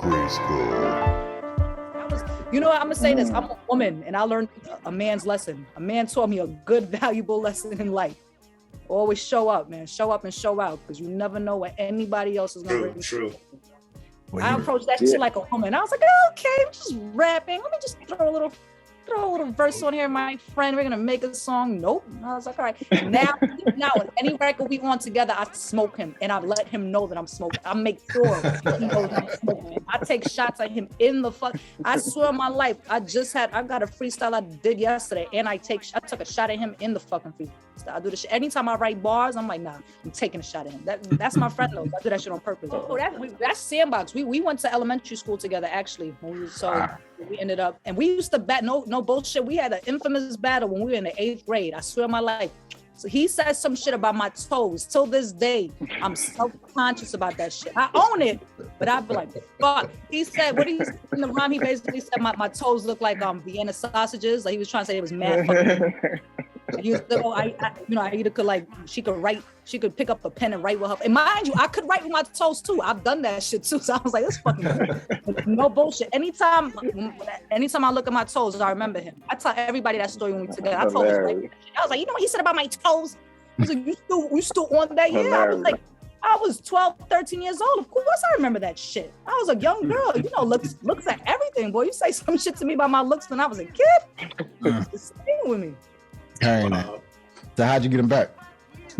GRYSKLL. You know what, I'm gonna say this, I'm a woman and I learned a man's lesson. A man taught me a good, valuable lesson in life. Always show up, man. Show up and show out, because you never know what anybody else is gonna bring. True. I approached that shit like a woman. I was like, okay, I'm just rapping. Let me just throw a little verse on here, my friend. We're gonna make a song. Nope. I was like, all right. Now, any record we on together, I smoke him and I let him know that I'm smoking. I make sure he knows I'm smoking. I take shots at him in the fuck. I swear on my life, I got a freestyle I did yesterday, and I took a shot at him in the fucking freestyle. I do this shit. Anytime I write bars, I'm like, nah, I'm taking a shot at him. That's my friend though. I do that shit on purpose. Oh, that's Sandbox. We went to elementary school together actually. We ended up, and we used to bat, no bullshit. We had an infamous battle when we were in the 8th grade. I swear on my life. So he said some shit about my toes. Till this day, I'm self-conscious about that shit. I own it, but I'd be like, fuck. He said, in the rhyme, he basically said my toes look like Vienna sausages. Like he was trying to say it was mad fucking. He was, Aida could she could pick up a pen and write with her. And mind you, I could write with my toes too. I've done that shit too. So I was like, this fucking no bullshit. Anytime I look at my toes, I remember him. I tell everybody that story when we together. I told him, I was like, you know what he said about my toes? He was like, you still on that? Yeah. I was like, I was 12, 13 years old. Of course I remember that shit. I was a young girl, looks at everything, boy. You say some shit to me about my looks when I was a kid. It's staying with me. Carrying that. So how'd you get him back?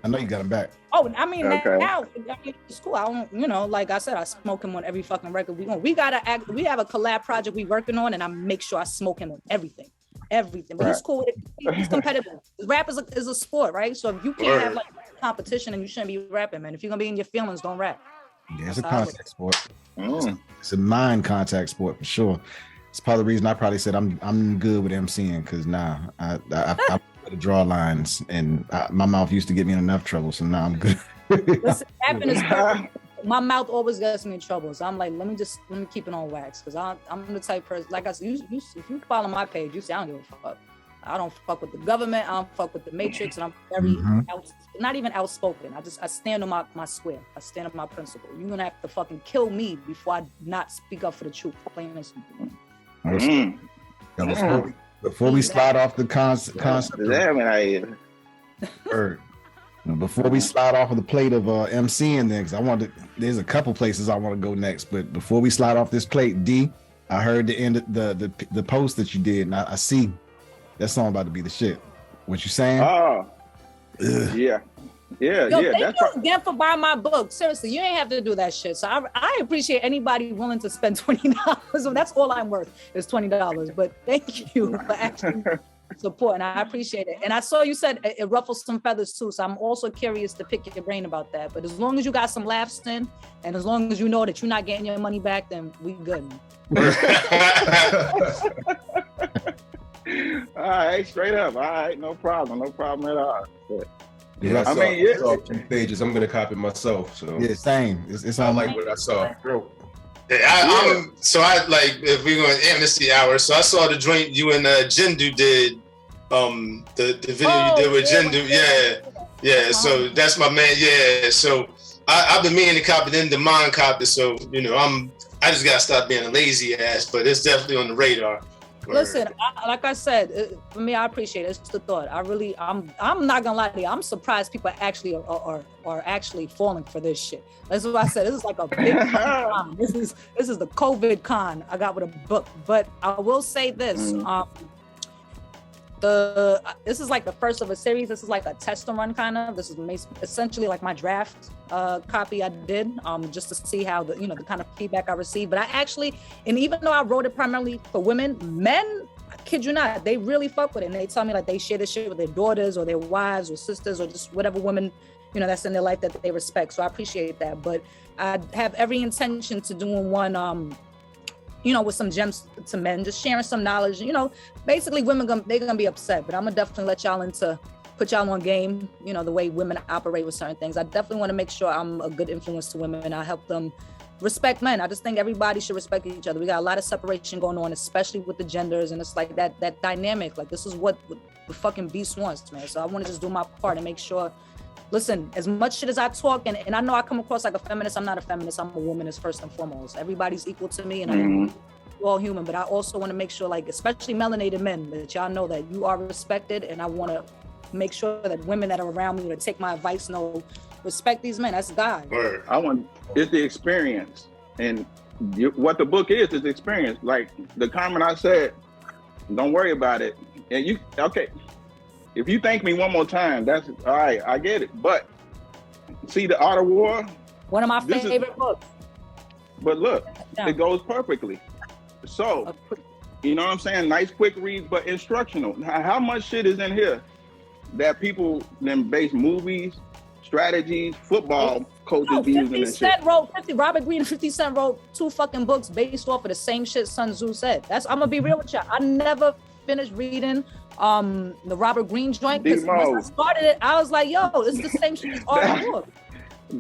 I know you got him back. Oh, I mean, now it's cool. I don't, like I said, I smoke him on every fucking record we have a collab project we working on, and I make sure I smoke him on everything. But he's cool with it. He's competitive. Rap is a sport, right? So if you can't have like competition, and you shouldn't be rapping, man. If you're gonna be in your feelings, don't rap. Yeah, it's a contact sport. It's a mind contact sport for sure. It's part of the reason I probably said I'm good with emceeing, because I to draw lines, and my mouth used to get me in enough trouble, so now I'm good. Listen, rapping is perfect. My mouth always gets me in trouble, so I'm like, let me keep it on wax, because I'm the type of person, like I said, if you follow my page, you see I don't give a fuck. I don't fuck with the government, I don't fuck with the matrix, and I'm very not even outspoken. I stand on my square. I stand on my principle. You're gonna have to fucking kill me before I not speak up for the truth. Plain and simple. Before we slide off the concept, before we slide off of the plate of emceeing, then, because there's a couple places I want to go next, but before we slide off this plate, D, I heard the post that you did, and I see that song about to be the shit. What you saying? Oh, yeah. Yo, thank you again for buying my book. Seriously, you ain't have to do that shit. So I appreciate anybody willing to spend $20. So that's all I'm worth is $20. But thank you for actually supporting. I appreciate it. And I saw you said it ruffles some feathers too. So I'm also curious to pick your brain about that. But as long as you got some laughs in, and as long as you know that you're not getting your money back, then we good. All right, straight up. All right, no problem at all. Yeah, I saw a few pages. I'm gonna copy myself. So yeah, same. It's I like what I saw. So I like, if we're going to Amnesty Hour. So I saw the joint you and Jindu did. The video you did with Jindu. Yeah. So that's my man. Yeah. So I've been meaning to copy them, the mind copy. So I just gotta stop being a lazy ass. But it's definitely on the radar. Listen, like I said, for me, I appreciate it. It's the thought. I'm not gonna lie to you. I'm surprised people actually are actually falling for this shit. That's what I said. This is like a big con. This is the COVID con I got with a book. But I will say this. This is like the first of a series. This is like a test run kind of. This is essentially like my draft copy I did just to see how the kind of feedback I received. But I actually, and even though I wrote it primarily for women, men, I kid you not, they really fuck with it. And they tell me like they share this shit with their daughters or their wives or sisters or just whatever women, that's in their life that they respect. So I appreciate that. But I have every intention to doing one with some gems to men, just sharing some knowledge. Basically women, they're gonna be upset, but I'm gonna definitely let y'all put y'all on game, the way women operate with certain things. I definitely want to make sure I'm a good influence to women and I help them respect men. I just think everybody should respect each other. We got a lot of separation going on, especially with the genders, and it's like that dynamic. Like this is what the fucking beast wants, man. So I want to just do my part and make sure listen, as much shit as I talk, and I know I come across like a feminist, I'm not a feminist, I'm a womanist first and foremost. Everybody's equal to me, and we're all human, but I also want to make sure, like, especially melanated men, that y'all know that you are respected, and I want to make sure that women that are around me to take my advice know, respect these men. That's God. It's the experience, and what the book is experience. Like the comment I said, don't worry about it. And you, okay, if you thank me one more time, that's all right, I get it. But see, The Art of War, one of my favorite books. But look, it goes perfectly. So, you know what I'm saying? Nice quick reads, but instructional. How much shit is in here that people then base movies, strategies, football coaches be using and shit? Robert Greene and 50 Cent wrote 2 fucking books based off of the same shit Sun Tzu said. I'm gonna be real with y'all. I never finished reading the Robert Greene joint, because once I started it, I was like, yo, it's the same shit as all the book.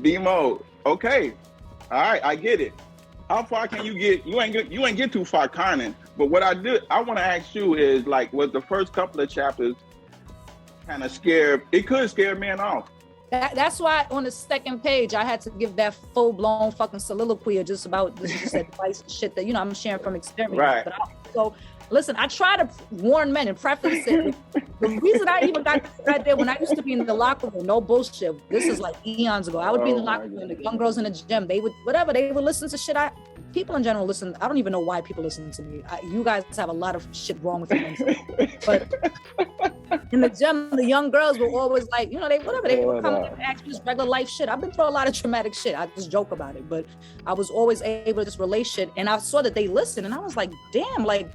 Demo, okay. All right, I get it. How far can you get? You ain't get too far, Conan. But what I want to ask you is, like, was the first couple of chapters kind of scared? It could scare men off. That's why on the second page I had to give that full blown fucking soliloquy just about this advice and shit that, you know, I'm sharing from experience. Right. But so listen, I try to warn men and preface it. The reason I even got right there, when I used to be in the locker room, no bullshit. This is like eons ago. I would be in the locker room, the young girls in the gym, they would listen to shit. People in general listen. I don't even know why people listen to me. You guys have a lot of shit wrong with you. But in the gym, the young girls were always like, you know, they would come and ask me just regular life shit. I've been through a lot of traumatic shit. I just joke about it, but I was always able to just relate shit. And I saw that they listened, and I was like, damn, like,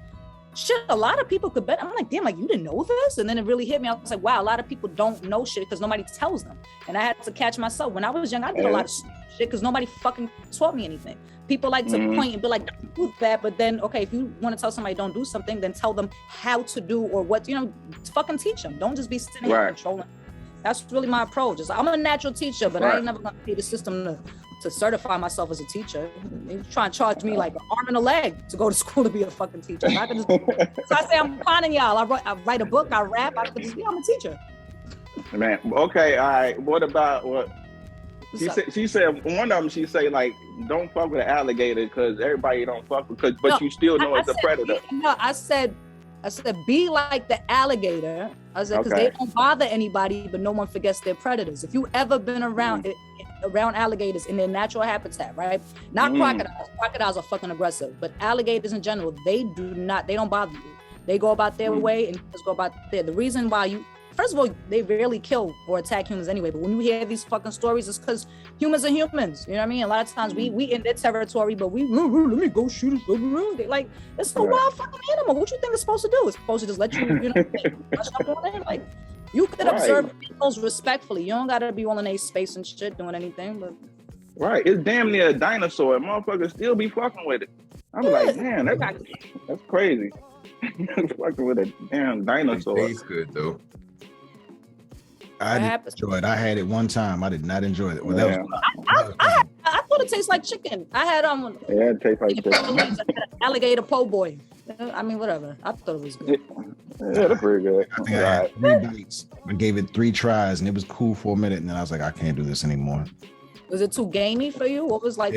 shit, a lot of people could bet. I'm like, damn, like, you didn't know this? And then it really hit me. I was like, wow, a lot of people don't know shit because nobody tells them. And I had to catch myself. When I was young, I did a lot of shit because nobody fucking taught me anything. People like to point and be like, don't do that. But then, okay, if you want to tell somebody don't do something, then tell them how to do or what, you know, fucking teach them. Don't just be sitting here controlling. That's really my approach. I'm a natural teacher, but I ain't never gonna pay the system to certify myself as a teacher. They try and charge me like an arm and a leg to go to school to be a fucking teacher. I can just, so I say I'm conning y'all. I write a book, I rap, I'm a teacher. Man, okay, all right. What about what? She said one of them. She say like, don't fuck with an alligator because everybody don't fuck with. But you still know it's a predator. No, I said be like the alligator. I said because they don't bother anybody, but no one forgets their predators. If you ever been around alligators in their natural habitat, right? Not crocodiles. Crocodiles are fucking aggressive, but alligators in general, they don't bother you. They go about their way and just go about there. The reason why first of all, they rarely kill or attack humans anyway. But when you hear these fucking stories, it's because humans are humans. You know what I mean? A lot of times we in their territory, but let me go shoot it. Like, it's a wild fucking animal. What you think it's supposed to do? It's supposed to just let you rush up on it? Like, you could observe animals respectfully. You don't gotta be all in a space and shit doing anything. But it's damn near a dinosaur. Motherfuckers still be fucking with it. I'm like, man, that's crazy. Fucking with a damn dinosaur. It tastes good though. I didn't enjoy it. I had it one time. I did not enjoy it. Well, I thought it tastes like chicken. I had it tastes like chicken. Alligator po' boy. I mean, whatever. I thought it was good. Yeah, that's pretty good. I think I had 3 bites. I gave it 3 tries, and it was cool for a minute, and then I was like, I can't do this anymore. Was it too gamey for you? What was like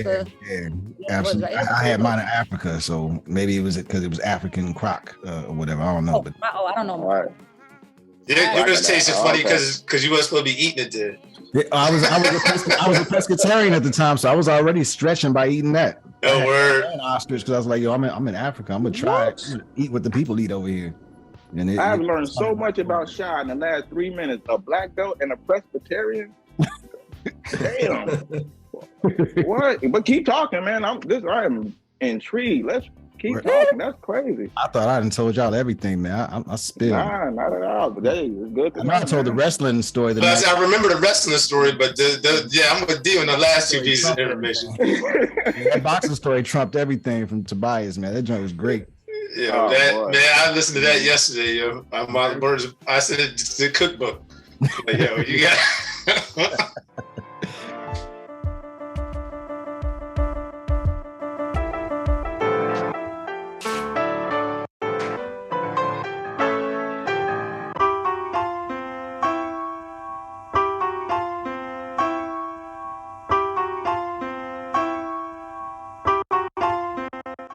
absolutely. I had mine in Africa, so maybe it was because it was African croc or whatever. I don't know. I don't know. All right. Yeah, you just tasted funny because you weren't supposed to be eating it there. Yeah, I was a pescatarian at the time, so I was already stretching by eating that. No word. Ostrich, because I was like, yo, I'm in Africa. I'm gonna try it. I'm gonna eat what the people eat over here. And I've learned so much about Shy in the last 3 minutes. A black belt and a Presbyterian. Damn. What? But keep talking, man. I'm intrigued. Let's keep talking. That's crazy. I thought I done told y'all everything, man. I spilled. Nah, not at all. But hey, it's good. I told the wrestling story. I remember the wrestling story, but I'm with D on the last 2 pieces of information. That boxing story trumped everything from Tobias, man. That joint was great. Yeah, man, I listened to that yesterday, yo. I said it's the cookbook. Like, yo, you got.